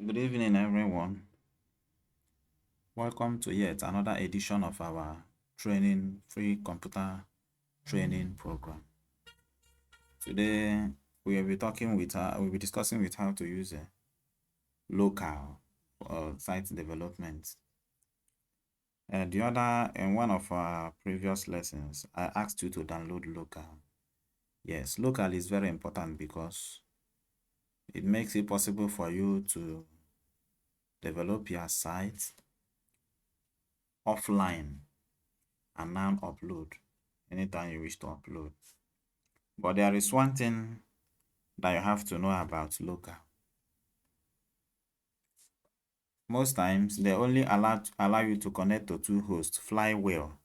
Good evening, everyone. Welcome to yet another edition of our free computer training program. Today, we will be discussing with how to use a local site development. In one of our previous lessons, I asked you to download local. Yes, local is very important because it makes it possible for you to develop your site offline and now upload anytime you wish to upload. But there is one thing that you have to know about local. Most times, they only allow you to connect to two hosts, Flywheel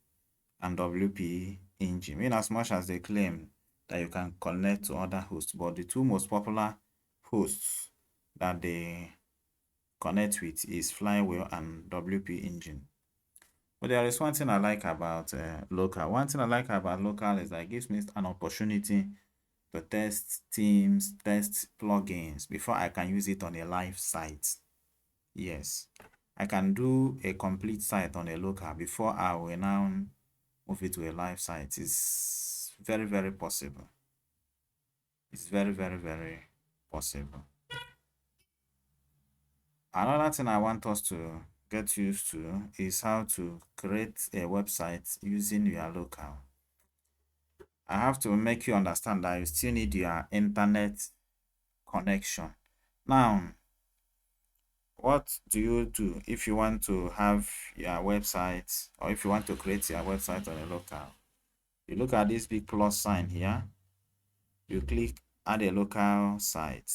and WP Engine, in as much as they claim that you can connect to other hosts. But the two most popular hosts that they connect with is Flywheel and WP Engine. But there is one thing I like about local. One thing I like about local is that it gives me an opportunity to test themes, test plugins before I can use it on a live site. Yes, I can do a complete site on a local before I will now move it to a live site. It's very, very possible. It's very, very, very possible. Another thing I want us to get used to is how to create a website using your local. I have to make you understand that you still need your internet connection. Now, what do you do if you want to have your website, or if you want to create your website on a local? You look at this big plus sign here, you click add a local site.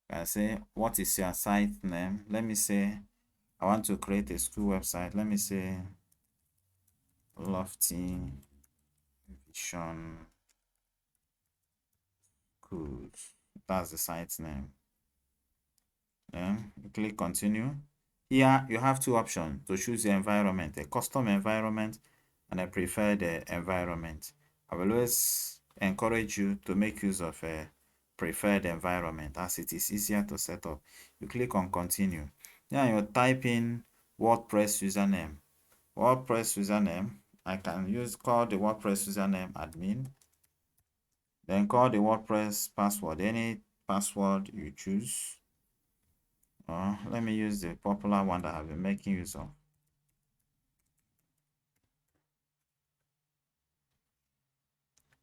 I say, what is your site name? Let me say I want to create a school website. Let me say Lofty Vision Schools. That's the site name. Then you click continue. Here you have two options to choose the environment, a custom environment and a preferred environment. I will always encourage you to make use of a preferred environment as it is easier to set up. You click on continue. Then you type in WordPress username. WordPress username, I can call the WordPress username admin. Then call the WordPress password, any password you choose. Let me use the popular one that I've been making use of.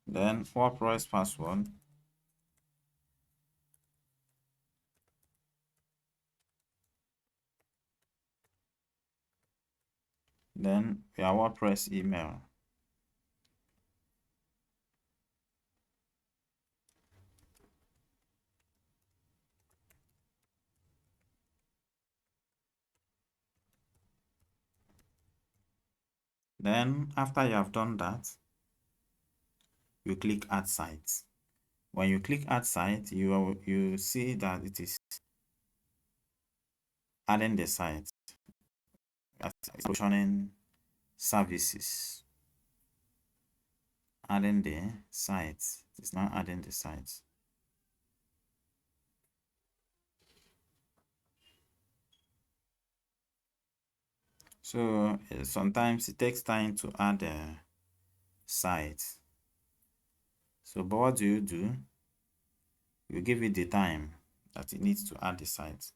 Then WordPress password. Then your WordPress email. Then after you have done that, you click add site. When you click add site, you see that it is adding the site, solutioning services, adding the site. It's now adding the site. So sometimes it takes time to add a site. So, but what do? You give it the time that it needs to add the site.